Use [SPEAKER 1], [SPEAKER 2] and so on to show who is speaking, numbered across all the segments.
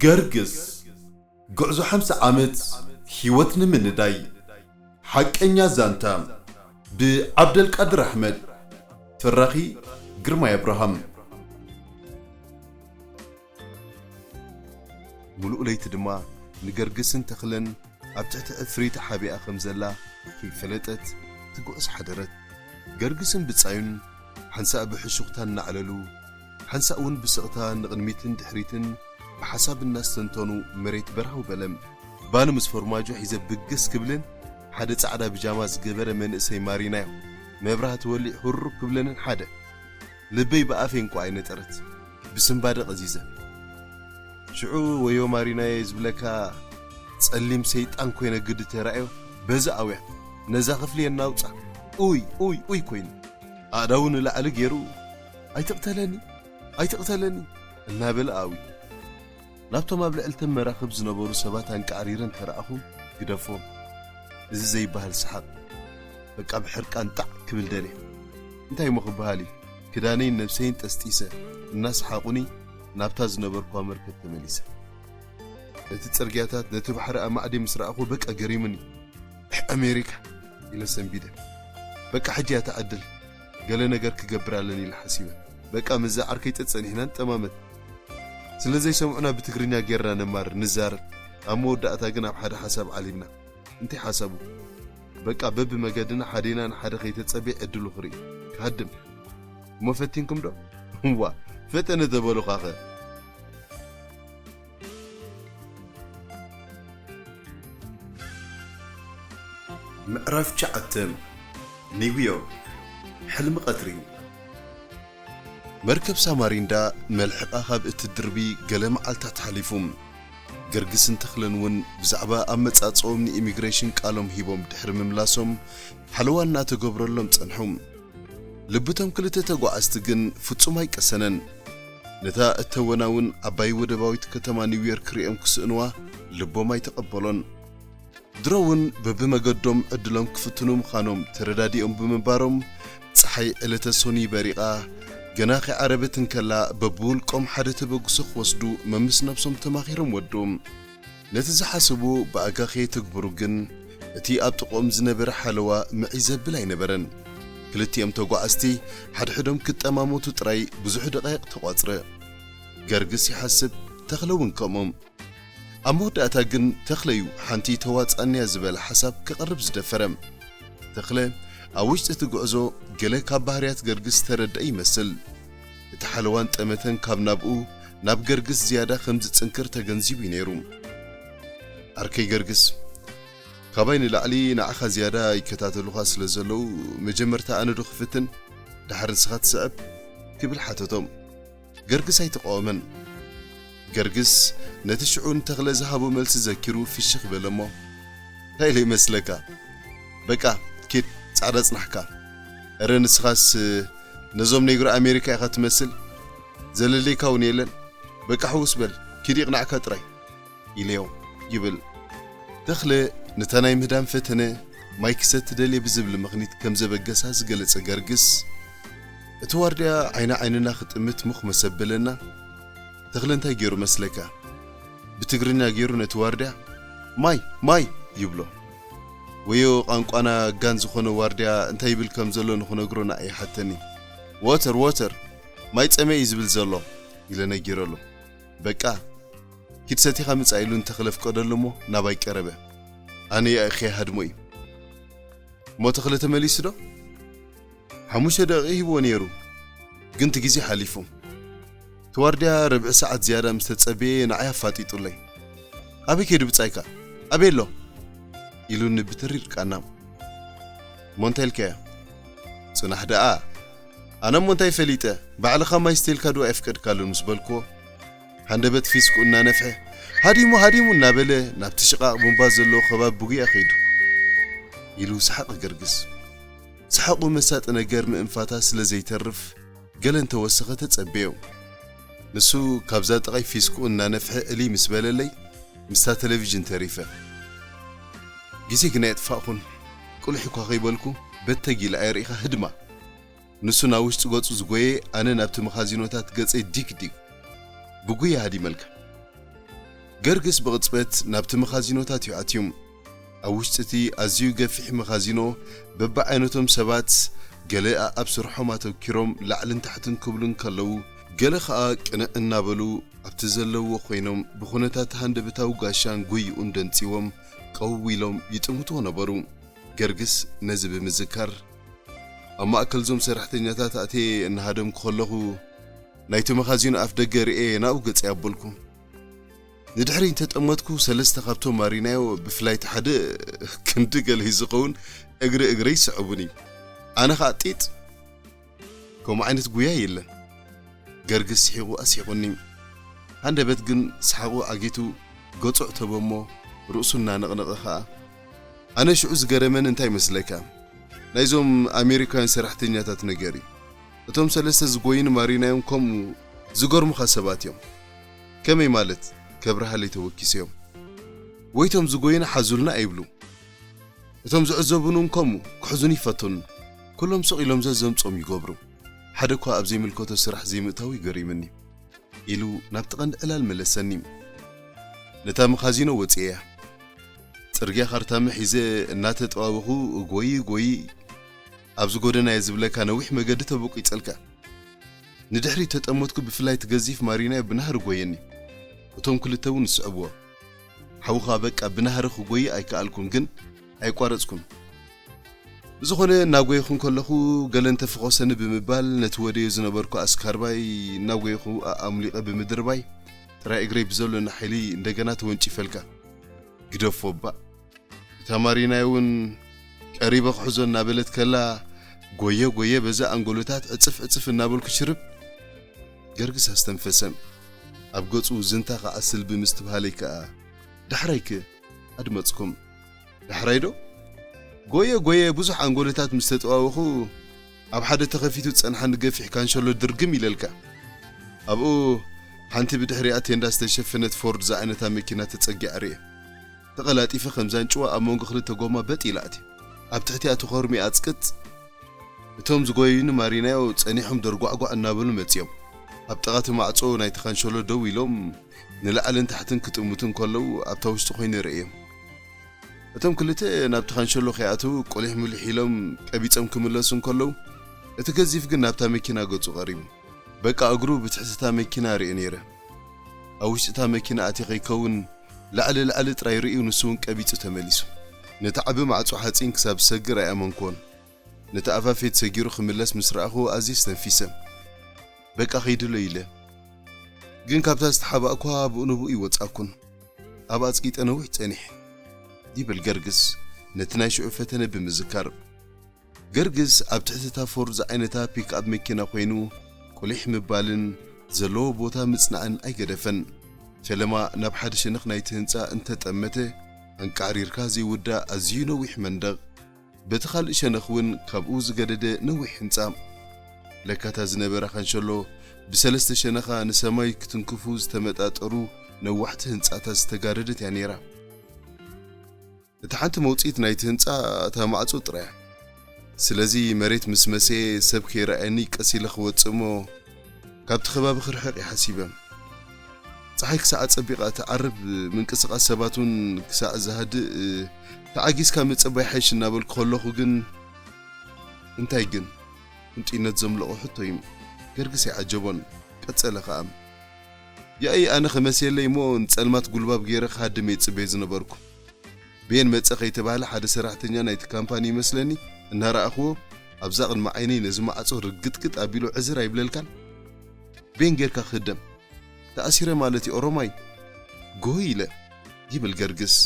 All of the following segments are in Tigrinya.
[SPEAKER 1] جرجس قعزو 5 عامت حيوتنا من داي حقنيا زانتا بعبد القادر أحمد تراخي قرما إبراهيم
[SPEAKER 2] ملؤ ليت دما نجرجسن تخلن أبتعت أفريت حبي أخم زلا في فلتت تقوس حدرت جرجسن بتصاين حنسا بحشوقتان نعللو حنسا أون بسقتان نغنميتن دحريتن بحساب الناس تنتونو مريت برهو بلم بانو مسفرماجو حيزا بقس كبلن حدا تعدا بجاماز قبر من اسي مارينايو مبرها تولي هرب كبلن حدا لبي بقافين قوائن ترت بسنبادق عزيزة شعو ويو ماريناي زبلكا تسأليم سيطان كوينة قد ترأيو بزا أويا نزا غفلي الناوطة أوي كوين أداون لعلق يرو أي تقتلني النابل آوي نابتو ما بلعلتم مراخب زنبورو سبات هنك عريرن ترأخم قدفون إذا زي بهال سحق بقى بحرقان طع كبل دالي انتاي مخب بهالي كدانين نفسين تستيسة الناس حاقوني نابتا زنبوركوا مركب تمليسة نتتصرقياتات نتبحر أمعدي مسرأخو بقى قريمني أمريكا إلى سنبيدة بقى حجي أتعدل قال نقر كقبرالني الحسيبة بقى مزا عركي تتصنيحنان تماما سلازي سمعنا بتقرينيا قيرنا نمار نزار أمو داعتا قنا بحدا حساب علينا انتي حسابو بقى بب مقادنا حدينا حدا خيتة تسابيع ادلو خري كهدم وما فتينكم دو هو فتن دبولو خاخه
[SPEAKER 1] معرف شعتم نيويورك حلم قطري
[SPEAKER 2] مركب سامارين دا ملحقا خاب اتدربي قلم عالتا تحليفهم جرجسن تخلنون بزعبا أمت أتصومني إميغريشن قالهم هيبهم دحر مملاسهم حلوان ناتو قبرلهم تنحهم لبتهم كلتا تقوى أستقن فتسوم هيك أسنن نتا التوناون أباي ودباويت كتما نيويورك ريئم كسئنوا لبو ما يتقبلون درون ببما قدوم أدلهم كفتنوم خانوم ترداديهم بمبارهم صحي إلتا سوني بريقا جناخي عربتن كلا ببول قوم حدث بقصخ وصدو ممس نفسهم تماخيرهم ودوم نتزحسبو بأقاخي تقبروغن اتي أبتقوم زنبر حلوة معيزة بلاي نبرن كلتي أمتوقع أستي حدحدهم كت أماموتو تراي بزوح دقائق تقاطر جرجس يحسب تخلون كمم أمود أتاقن تخليو حانتي توات أني أزبال حساب كقرب زدفرم تخلي أوجت تقعزو قلي كاب بحريات جرجس ترد أي مسل تحلوان تأمتن كاب نابقو ناب جرجس زيادة 5 سنكر تجنزيبي نيروم أركي جرجس كابين العلي نعخا زيادة يكتاتلو خاص لزلو مجمرتا أنا دوخ فتن دحر نسخات سأب كبل حتتهم جرجس هيتقومن جرجس نتشعون تغلى زهابو ملس زكرو في الشيخ بلمو هاي لي مسلكا بقى كيت تعرض نحكا رنس خاص نزوم نيجر أمريكا يخات مثل زللي كونيلن بقى حوس بل كيري يقنع كتري يليو يبل دخل نتناي مدام فتنة مايك ست دلي بزبل مغنيت كم زبقساس قلت جرجس اتوارديا عيننا ختمت مخ مسبلنا دخل انت جيرو مسلكا بتقرنا جيرو نتوارديا ماي يبلو ويو قانقانا غانز خونو وارديا انت يبل كم زلو نخونو غرونا اي حتني واتر ماي صمي يزبل زلو يلنا جيرلو بقى كيتساتي خمص ايلون تخلف قدلمو ناباي قربه اني اخي هدموي مو تخلت مليس دو حموشه دقيقه يبو نيرو كنت غزي حليفو توارديا ربع ساعه زياده مستصبي نعيا فاطيطلي ابي كيد بصايكا ابيلو يلون بترير قنام مونتيلكا صنح دعا انا مونتاي فليته بعد خما يستيل كادو افكد كالو مسبلكو هندبت فيسكو እና ነፍሐ ሃዲሙ እናበለ ናብቲ ሽቃቅ ቦምባ ዘሎ ከባብ ቡጊያ ኸይዱ ይሉ ሰሐቅ ገርግስ ሰሐቁ መሳጥ ነገር ምእንፋታ ስለዘይተርፍ ገለን ተወሰኸ ተጸበየው ንሱ ካብዛ ጠቃይ ፊስኩ እና ነፍሐ እሊ ምስበለለይ ምስታ ቴሌቪዥን ተሪፈ ጊዜ ግን ያጥፋኹን ቁልሕ እኳ ኸይበልኩ በተጊል አይሪኻ ህድማ ንሱ ናውሽጥ ገጹ ዝጎየ ኣነ ናብቲ መኻዚኖታት ገጸ ዲክ بقويا هادي ملكة ገርግስ ብቕጽበት ናብቲ መኻዚኖታት ይኣትዩም ኣብ ውሽጢ ኣዝዩ ገፊሕ መኻዚኖ በብዓይነቶም ሰባት ገለ ኣብ ስርሖም ኣተኪሮም ላዕልን ታሕትን ክብሉን ከለዉ ገለ ኸኣ ቅንዕ እናበሉ ኣብቲ ዘለውዎ ኮይኖም ብኹነታት ሃንደበታዊ ጋሻን ጉይኡን ደንፂዎም ቀው ኢሎም ይጥምትዎ ነበሩ ገርግስ ነዚ ብምዝካር ኣብ ማእከል ዞም ሰራሕተኛታት ኣትየ እናሃደምኩ ከለኹ ናይቲ መኻዚኖ ኣፍ ደገ ርኤ ናብኡ ገጽ ያበልኩ ንድሕሪ እንተጠመትኩ ሰለስተ ካብቶም ማሪናዮ ብፍላይት ሓደ ክንዲ ገለ ዝኸውን እግሪ ይስዕቡኒ ኣነ ኸ ጢጥ ከምኡ ዓይነት ጉያ የለን ገርግስ ስሒቑ ኣስሒቑኒ ሃንደበት ግን ሰሓቑ ኣጌቱ ገጹዕ ተበሞ ርእሱ እናነቕነቐ ኸኣ ኣነ ሽዑ ዝገረመን እንታይ መስለካ ናይዞም ኣሜሪካውያን ሰራሕተኛታት ነገር እዩ እቶም ሰለስተ ዝጎይኑ ማሪናዮም ከምኡ ዝገርሙኻ ሰባት እዮም ከመይ ማለት ከብረሃለይ ተወኪስ እዮም ወይቶም ዝጎይኑ ሓዙልና ኣይብሉ እቶም ዝዕዘቡንን ከምኡ ክሕዙን ይፈተኑ ኩሎም ስቕ ኢሎም ዘምጾም ይገብሩ ሓደ እኳ ኣብ ዘይምልከቶ ስራሕ ዘይምእታዊ ይገሪምኒ ኢሉ ናብቲ ቀንዲ ዕላል መለሰኒ ነታ መኻዚኖ ወፅያ ጽርግያ ካርታመ ሒዘ እናተጠዋበኹ ጎይ ኣብዚ ጎደና የዝብለካ ነዊሕ መገዲ ተበቁ ይጸልካ ንድሕሪ ተጠመትኩ ብፍላይ ትገዚፍ ማሪናዮ ብናህር ጎየኒ እቶም ክልተ እውን ይስዕብዎ ሓውኻ በቃ ብናህር ክጎይ ኣይከኣልኩም ግን ኣይቋረጽኩም ዝኾነ እናጎይኹን ከለኹ ገለ እንተፍቖሰኒ ብምባል ነቲ ወደዮ ዝነበርኩ ኣስካርባይ እናጎይኹ ኣምሊቐ ብምድርባይ ጥራይ እግረይ ብዘሎና ሓይሊ እንደገና ተወንጪፈልካ ግደፎ ባ እታ ማሪናዮ እውን ቀሪበ ክሕዞ እናበለት ከላ ጎየ በዛ አንጎሎታት እጽፍ እናበልኩ ሽርብ ገርግስ ኣስተንፈሰም ኣብ ገጹ ዝንታ ኸኣስል ብምስትብሃለይ ከኣ ዳሕራይክ ኣድመጽኩም ዳሕራይዶ ጎየ ብዙሕ አንጎሎታት ምስ ተጠዋወኹ ኣብ ሓደ ተኸፊቱ ጸንሓን ገፊሕ ካንሸሎ ድርግም ይለልካ ኣብኡ ሓንቲ ብድሕሪኣ ቴንዳ ዝተሸፈነት ፎርድ ዝዓይነታ መኪና ተጸጊዓ ርየ ተቐላጢፈ ከምዛንጭዋ ኣብ መንጎ ክልተ ጎማ በጢላእቲ ኣብ ትሕቲኣ ተኸርሚ ኣጽቅጥ እቶም ዝጎይኑ ማሪናዮ ጸኒሖም ደርጓዕጓዕ እናበሉ መጽዮም ኣብ ጠቓቲ ማዕጾ ናይቲ ካንሸሎ ደው ኢሎም ንላዕልን ታሕትን ክጥምቱን ከለዉ ኣብታ ውሽጢ ኮይኑ ይርአዮም እቶም ክልተ ናብቲ ካንሸሎ ኸይኣተው ቆሊሕ ሙሊሕ ኢሎም ቀቢጾም ክምለሱን ከለዉ እቲ ገዚፍ ግን ናብታ መኪና ገጹ ቀሪቡ በቃ እግሩ ብትሕትታ መኪና ርእ ነይረ ኣብ ውሽጢ እታ መኪና ኣትየ ከይከውን ላዕሊ ጥራይ ርኢዩ ንሱ እውን ቀቢጹ ተመሊሱ ነቲ ዓቢ ማዕጾ ሓፂን ክሳብ ዝሰግር ኣይኣመንኮን ነቲ ኣፋፌት ሰጊሩ ክምለስ ምስ ረኣኹ ኣዝየ ዝተንፊሰ በቃ ኸይድሎ ኢለ ግን ካብታ ዝተሓባእኳ ብኡንብኡ ይወጻኩን ኣብ ኣጽቂጠ ነዊሕ ጸኒሕ ይብል ገርግስ ነቲ ናይ ሽዑ ፈተነ ብምዝካር ገርግስ ኣብ ትሕትታ ፎርድ ዝዓይነታ ፒክኣፕ መኪና ኮይኑ ቆሊሕ ምባልን ዘለዎ ቦታ ምጽናዕን ኣይገደፈን ፈለማ ናብ ሓደ ሸነኽ ናይቲ ህንጻ እንተጠመተ አንቃሪርካ ዘይውዳእ ኣዝዩ ነዊሕ መንደቕ በቲ ካልእ ሸነኽ እውን ካብኡ ዝገደደ ነዊሕ ህንጻ ለካታ ዝነበረ ካንሸሎ ብሰለስተ ሸነኻ ንሰማይ ክትንክፉ ዝተመጣጠሩ ነዋሕቲ ህንጻታት ዝተጋረደት እያ ነይራ እቲ ሓንቲ መውፂት ናይቲ ህንጻ እታ ማዕጾ ጥራያ ስለዚ መሬት ምስ መሰየ ሰብ ከይረኣየኒ ቀሲለ ክወፅእ እሞ ካብቲ ከባቢ ክርሕቕ ይሓሲበ ፀሓይ ክሳዕ ፀቢቓ ተዓርብ ምንቅስቓስ ሰባቱን ክሳዕ ዝሃድእ ተዓጊስካ ምፅባይ ሓይሽ እናበልኩ ከለኹ ግን እንታይ ግን እንጢነት ዘምልኦ ሕቶ እዩ ገርግስ ይዓጀቦን ቀጸለ ኸኣ ያይ ኣነ ኸመሰለይ እሞ ንጸልማት ጉልባብ ገይረ ክሃድመ ይፅበይ ዝነበርኩ ብየን መፀ ከይተባህለ ሓደ ሰራሕተኛ ናይቲ ካምፓኒ ይመስለኒ እናረኣኽዎ ኣብዛ ቅድሚ ዓይነይ ነዚ ማዕጾ ርግጥግጥ ኣቢሉ ዕዝር ኣይብለልካን ብየን ጌርካ ክህደም ተኣሲረ ማለት ኦሮማይ ጎይ ኢለ ይብል ገርግስ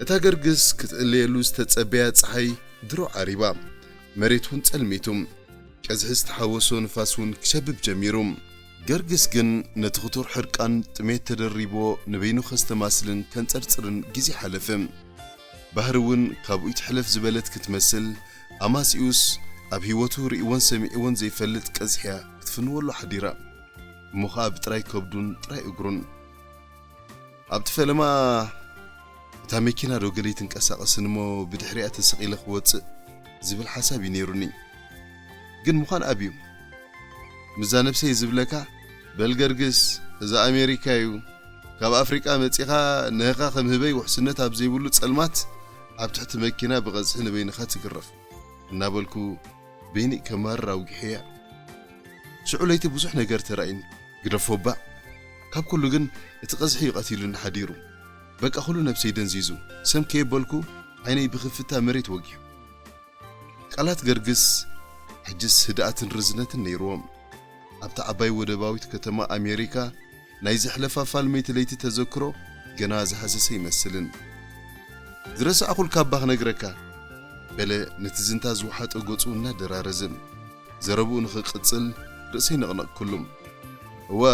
[SPEAKER 2] እታ ገርግስ ክትዕለየሉ ዝተጸበያ ፀሓይ ድሮ ዓሪባ መሬቱን ጸልሚቱም ቀዝሒ ዝተሓወሶ ንፋስ እውን ክሸብብ ጀሚሩ ገርግስ ግን ነቲ ኽቱር ሕርቃን ጥሜት ተደሪቦ ንበይኑ ኸስተማስልን ከንጸርጽርን ጊዜ ሓለፈ ባህሪ እውን ካብኡ ይትሕለፍ ዝበለት ክትመስል ኣማሲኡስ ኣብ ህይወቱ ርኢዎን ሰሚዕዎን ዘይፈልጥ ቀዝሕያ ክትፍንወሉ ሓዲራ እሞ ኸኣ ብጥራይ ከብዱን ጥራይ እግሩን ኣብቲ ፈለማ እታ መኪና ዶ ገለ ይትንቀሳቐስን እሞ ብድሕሪኣ ተሰቒለ ክወፅእ ዝብል ሓሳብ እዩ ነይሩኒ ግን ምዃን ኣብዩ ምዛ ነብሰይ ዝብለካ በል ገርግስ እዛ ኣሜሪካ እዩ ካብ ኣፍሪቃ መጺኻ ንህኻ ከም ህበይ ውሕስነት ኣብ ዘይብሉ ጸልማት ኣብ ትሕቲ መኪና ብቐዝሒ ንበይንኻ ትግረፍ እናበልኩ በይኒ ከማር ኣውጊሕያ ሽዑ ለይቲ ብዙሕ ነገር ተራእይኒ ግደፎባ ካብ ኩሉ ግን እቲ ቀዝሒ ይቐቲሉን ሓዲሩ በቃ ኩሉ ነብሰይ ደንዚዙ ሰም ከየበልኩ ዓይነይ ብኽፍታ መሬት ወጊሑ ቃላት ገርግስ ሕጅስ ህድኣትን ርዝነትን ነይርዎም ኣብታ ዓባይ ወደባዊት ከተማ ኣሜሪካ ናይ ዝሕለፋ ፋልመይቲ ለይቲ ተዘክሮ ገና ዝሃሰሰ ይመስልን ዝረሳዕኹል ካባኽ ነግረካ በለ ነቲ ዝንታ ዝውሓጠ ገጹ እናደራረዝን ዘረብኡ ንኽቕጽል ርእሰይ ነቕነቕ ኩሉም እዋ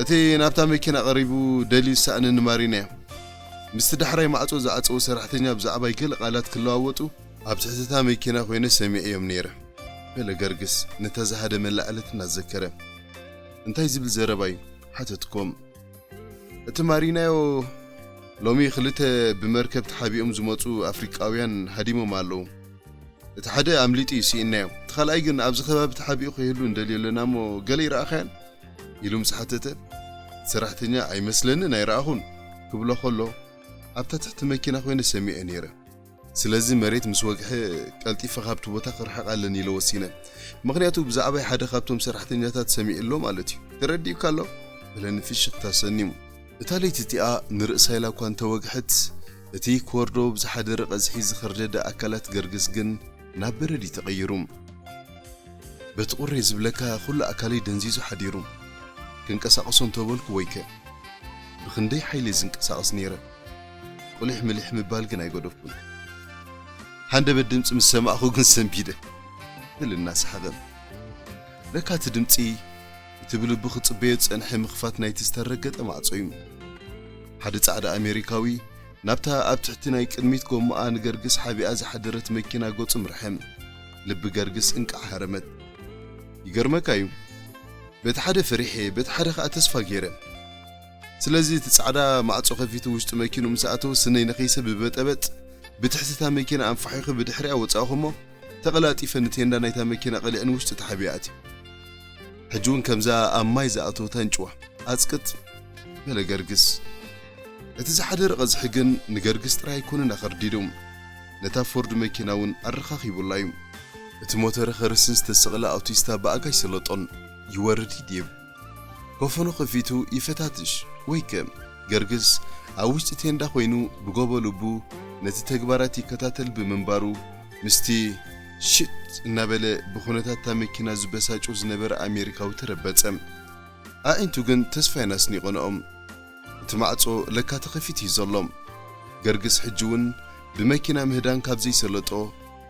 [SPEAKER 2] እቲ ናብታ መኪና ቀሪቡ ደሊል ሳእኒ ንማሪናዮ ምስቲ ዳሕራይ ማዕጾ ዝዓፀው ሰራሕተኛ ብዛዕባይ ገለ ቃላት ክለዋወጡ ኣብ ትሕትታ መኪና ኮይነ ሰሚዐ እዮም ነይረ በለ ገርግስ ነታ ዝሃደ መላዕለት እናዘከረ እንታይ ዝብል ዘረባይ ሓተትኩም እቲ ማሪናዮ ሎሚ ክልተ ብመርከብ ተሓቢኦም ዝመፁ ኣፍሪቃውያን ሃዲሞም ኣለዉ እቲ ሓደ ኣምሊጢ ሲእናዮ እቲ ካልኣይ ግን ኣብዚ ከባቢ ተሓቢኡ ከይህሉ እንደልየለና እሞ ገለ ይረኣኸያን ኢሉ ምስ ሓተተ ሰራሕተኛ ኣይመስለንን ኣይረኣኹን ክብሎ ከሎ ኣብታ ትሕቲ መኪና ኮይነ ሰሚዐ ነይረ ስለዚ መሬት ምስ ወግሐ ቀልጢፈ ካብቲ ቦታ ክርሕቕ ኣለኒ ኢለ ወሲነ ምክንያቱ ብዛዕባይ ሓደ ካብቶም ሰራሕተኛታት ሰሚዕ ኣሎ ማለት እዩ ተረዲእካ ኣሎ ብለን ፍሽኽታ ሰኒሙ እታ ለይቲ እቲኣ ንርእሳይ ላ እኳ እንተወግሐት እቲ ኮርዶ ብዝሓደረ ቀዝሒ ዝኸርደደ ኣካላት ገርግስ ግን ናብ በረዲ ተቐይሩ በቲ ቁሬ ዝብለካ ኩሉ ኣካለይ ደንዚዙ ሓዲሩ ክንቀሳቐሶ እንተበልኩ ወይከ ብክንደይ ሓይሊ ዝንቀሳቐስ ነይረ ቁልሕ ምልሕ ምባል ግን ኣይገደፍኩን ሃንደበት ድምፂ ምስ ሰማዕኹ ግን ሰንቢደ ብል እናሰሓቐ ለካ እቲ ድምፂ እቲ ብልቡ ክጽበዮ ዝጸንሐ ምኽፋት ናይቲ ዝተረገጠ ማዕጾ እዩ ሓደ ጻዕዳ ኣሜሪካዊ ናብታ ኣብ ትሕቲ ናይ ቅድሚት ጎማኣ ንገርግስ ሓቢኣ ዝሓደረት መኪና ገጹ ምርሐም ልቢ ገርግስ እንቃዕ ሃረመት ይገርመካ እዩ በቲ ሓደ ፍሪሐ በቲ ሓደ ከዓ ተስፋ ገይረ ስለዚ እቲ ጻዕዳ ማዕጾ ከፊቱ ውሽጢ መኪኑ ምስ ኣተወ ስነይ ነኸይሰ ብበጠበጥ ብትሕትታ መኪና ኣንፋሒኹ ብድሕሪኣ ወጻእኹሞ ተቐላጢፈ ንቴንዳ ናይታ መኪና ቀሊዕን ውሽጢ ተሓቢኣት ሕጂ እውን ከምዛ ኣብ ማይ ዝኣተወታ እንጭዋ ኣጽቅጥ በለ ገርግስ እቲ ዝሓደረ ቀዝሒ ግን ንገርግስ ጥራይ ኣይኮነን ኣኸርዲዶም ነታ ፎርድ መኪና እውን ኣረኻኺቡላ እዩ እቲ ሞተረ ኸርስን ዝተሰቕለ ኣውቲስታ ብኣጋይ ስለጦን ይወርድ ይድየብ ኮፈኑ ከፊቱ ይፈታትሽ ወይ ከም ገርግስ ኣብ ውሽጢ ቴንዳ ኮይኑ ብጎቦ ልቡ ነቲ ተግባራት ይከታተል ብምንባሩ ምስቲ ሽት እናበለ ብኹነታት እታ መኪና ዝበሳጩ ዝነበረ ኣሜሪካዊ ተረበጸ ኣዒንቱ ግን ተስፋ ይናስኒቖንኦም እቲ ማዕጾ ለካ ተኸፊት እዩ ዘሎም ገርግስ ሕጂ እውን ብመኪና ምህዳን ካብ ዘይሰለጦ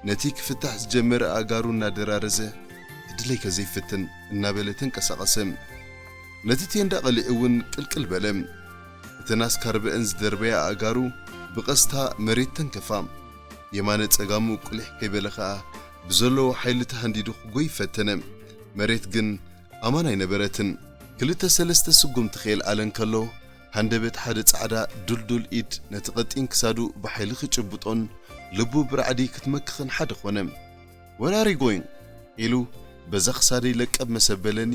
[SPEAKER 2] ነቲ ክፍታሕ ዝጀመረ ኣጋሩ እናደራረዘ ዕድለይ ከዘይፍትን እናበለ ተንቀሳቐሰ ነቲ ቴንዳ ቀሊዑ እውን ቅልቅል በለ እቲ ናስካርበአን ዝደርበያ ኣጋሩ ብቐስታ መሬት ተንከፋ የማነ ጸጋሙ ቁልሕ ከይበለ ከዓ ብዘለዎ ሓይሊ ተሃንዲዱ ክጎይ ፈተነ መሬት ግን ኣማን ኣይነበረትን ክልተ ሰለስተ ስጉም ትኽእል ኣለን ከሎ ሃንደበት ሓደ ጻዕዳ ዱልዱል ኢድ ነቲ ቀጢን ክሳዱ ብሓይሊ ክጭብጦን ልቡ ብራዕዲ ክትመክኽን ሓደ ኾነ ወራሪ ጎይን ኢሉ በዛ ክሳደይ ለቀብ መሰበለኒ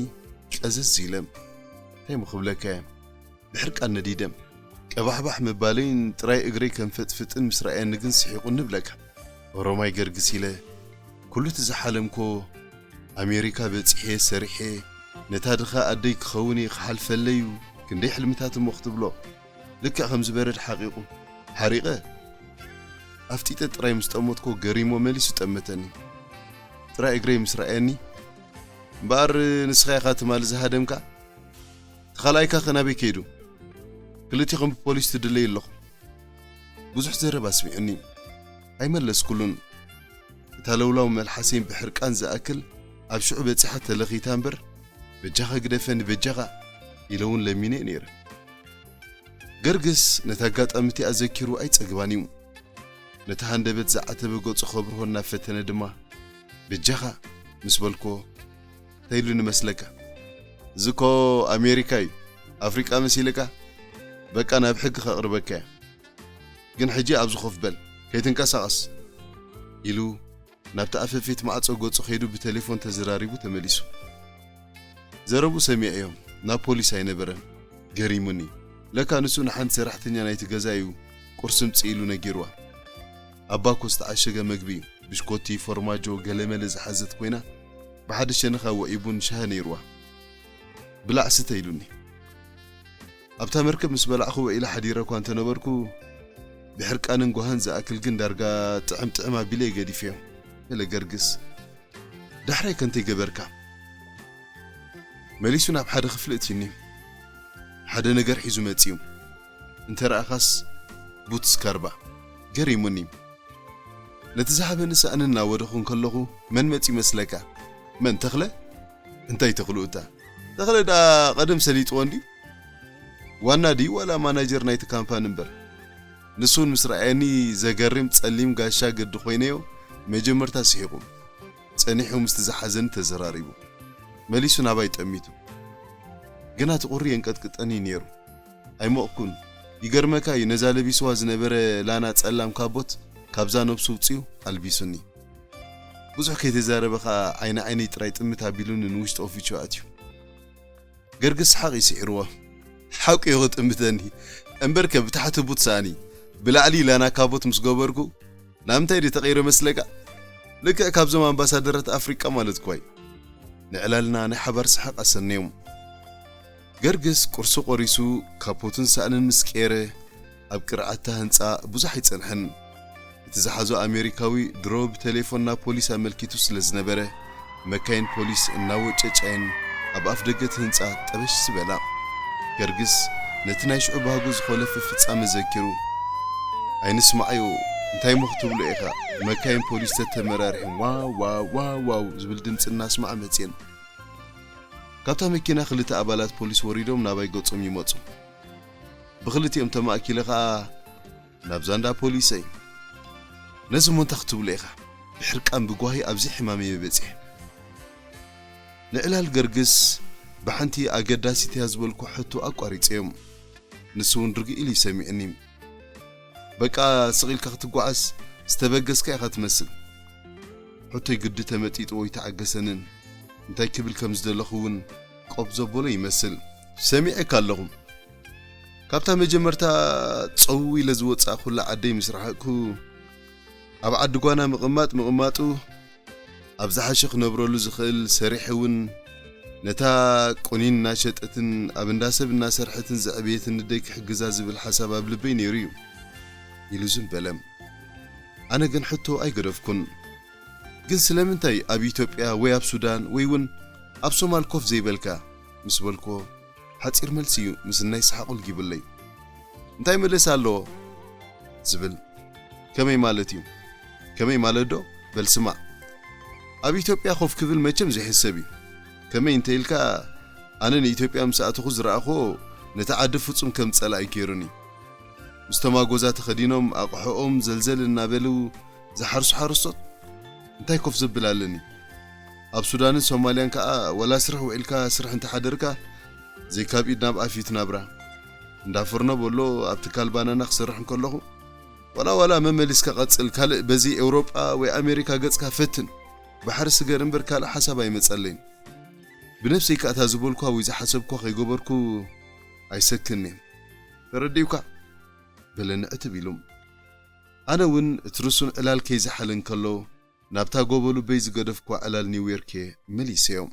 [SPEAKER 2] ቀዘዝ ኢለ እንታይ ምኽብለካ ብሕርቃን ነዲደ ቀባሕባሕ ምባለይን ጥራይ እግረይ ከም ፍጥፍጥን ምስ ረኣየኒ ግን ስሒቑ ንብለካ ኦሮማይ ገርግስ ኢለ ኩሉ እቲ ዝሓለምኮ ኣሜሪካ በፂሐ ሰሪሐ ነታ ድኻ ኣደይ ክኸውን ክሓልፈለዩ ክንደይ ሕልምታት እሞ ክትብሎ ልክዕ ከም ዝበረድ ሓቂቑ ሓሪቐ ኣፍጢጠ ጥራይ ምስ ጠሞትኮ ገሪሞ መሊሱ ጠመተኒ ጥራይ እግረይ ምስ ረኣየኒ እምበኣር ንስኻ ኢኻ ትማል ዝሃደምካ ተኻልኣይካ ኸናበይ ከይዱ ክልቲኹም ብፖሊስ ትድለይ ኣለኹ ብዙሕ ዘረባ ስሚዑኒ ኣይመለስኩሉን እታ ለውላው መልሓሰይን ብሕርቃን ዝኣክል ኣብ ሽዑ በፂሓ ተለኺታ እምበር በጃኻ ግደፈኒ በጃኻ ኢለውን ለሚነ ነይረ ገርግስ ነታ ኣጋጣሚቲ ኣዘኪሩ ኣይጸግባን እዩ ነታ ሃንደበት ዝዓተበ ገጹ ኸብርሆ እናፈተነ ድማ በጃኻ ምስ በልኮ ተይሉ ንመስለካ ዝኮ ኣሜሪካ እዩ ኣፍሪቃ መሲለካ በቃ ናብ ሕጊ ኸቕርበካ ግን ሕጂ ኣብ ዝኸፍ በል ከይትንቀሳቐስ ኢሉ ናብቲ ኣፈፌት ማዕጾ ገጹ ኸይዱ ብቴሌፎን ተዘራሪቡ ተመሊሱ ዘረቡ ሰሚዐ እዮም ናብ ፖሊስ ኣይነበረን ገሪሙኒ لكا نسو نحن سرحتنيا نايت غزايو قرسم تصيلو نجيروا أباكو استعشق مقبي بشكوتي فرماجو قلمل زحزت كوينا بحد الشنخة وإيبون شهنيروا بلا ستيلوني أبتا مركب مسبلا أخو إلى حديرة كوانت نبركو بحرك أنا نقوهان زاكل قندارقا تعمى بلي قدي فيهم إلا قرقس دحري كنتي قبركا ماليسونا بحد خفلتيني حدا نقر حيزو ماتيوم انت رأخص بوتس كاربا قري مني نتزحب نسا أننا ودخون كلغو من ماتي مسلكا من تخلى انتي تخلو اتا تخلى دا قدم سليت واندي وانا دي ولا ماناجر نايت كامبان نمبر نسون مسرعيني زقرم تسليم قاشا قد خوينيو مجمرتا سيحيقو تسانيحو مستزحزن تزراريبو ماليسو نابايت أميتو قنا تقوري ينقدقد أني نيرو أي مؤكن يقرمكا ينزال بيسوا زنبر لانا تسلام كابوت كابزا نبسو تسيو البيسوني بزح كي تزاربخا عيني ترايت أمتا بيلون نوشت أوفيتشو أتيو قرقس حقي سعروه حاوك يغط أمتاني أمبركا بتحت بوتساني بلا علي لانا كابوت مسقوبركو نامتاي دي تغير مسلقا لكا كابزو أمباسادرات أفريقيا مالت كوي نعلالنا نحبر سحق أسنيوم قرقس قرصو قريسو كابوتن سأنن مسكيره أب قرعتا هنسا بزح يتسنحن يتزحزو أمريكاوي دروب تليفوننا بوليس أملكيتو سلزنبره مكاين بوليس الناو تشاين أب أفدقت هنسا تبش سبلا قرقس نتناي شعوب هاقوز خولف فتسام زكرو أين اسمعيو انتاي مختوب لإيخا مكاين بوليس تتمرارحين واو زبل دمس الناس مع متين كابتا مكينا خلتا أبالات بوليس وريدوم ناباي قوتهم يموتهم بخلتي امتا ماكي لغا نابزاندا بوليسي نزمون تختوب لإيخا بحركان بقواهي أبزي حمامي ببزيح نعلال قرقس بحنتي أقداسي تهزبولكو حتو أقواريتيهم نسون رقي إلي سامعني بقى صغيل كختقواس استبقس كي تمثل حتى يقد تمتيت ويتعقسنن انتاي كبل كمزدلخون قبضو بولا يمثل سامعك اللهم كابتا مجمرتا تصوي لزوت أخو عدي مسرحكو أب عدقوانا مقماتو أبزح شيخ نبرولو زخل سريحون نتا قونين ناشطتن أبنداسب الناسرحتن زعبيتن نديك حقزاز بالحساب أبلبين يريو يلوزن بلم أنا جن حتو أي قرفكن جن سلامنتاي أبي إثيوبيا ويا بسودان ويون أب صومال كوف زي بالكا مسبالكو حتصير ملسيو مسنا يسحقوا الجبل لي انتاي ملس الله زبل كمي مالتيو كمي مالدو بل سمع أبي إثيوبيا خوف كفل ما كم زي حسابي كمي انتاي لكا أنا إثيوبيا مساعته خزر أخو نتعدف فتصم كم تسأل كيروني مستماغوزات خدينهم أقحوهم زلزل النابلو زحرسو حرصت انتاي كوف زبلالني أب سودان الصوماليان كا ولا سرح وإلكا سرح انت حدركا زي كاب إدنا بقافيت نابرا ندافرنا بولو أبتكال بانا نخسرح نكولوه ولا مملس كقصل كال بزي أوروبا وأمريكا قص كفتن بحرس جرنبر كال حسب أي متسلين بنفسي كأتازبولكوا وإذا حسبكوا خيجوبركوا أيسكنني فرديوكا بلنا أتبيلهم أنا ون ترسون إلال كيز حلن كلو نبتا قبلو بيز قدفكوا إلال نيويورك مليسيوم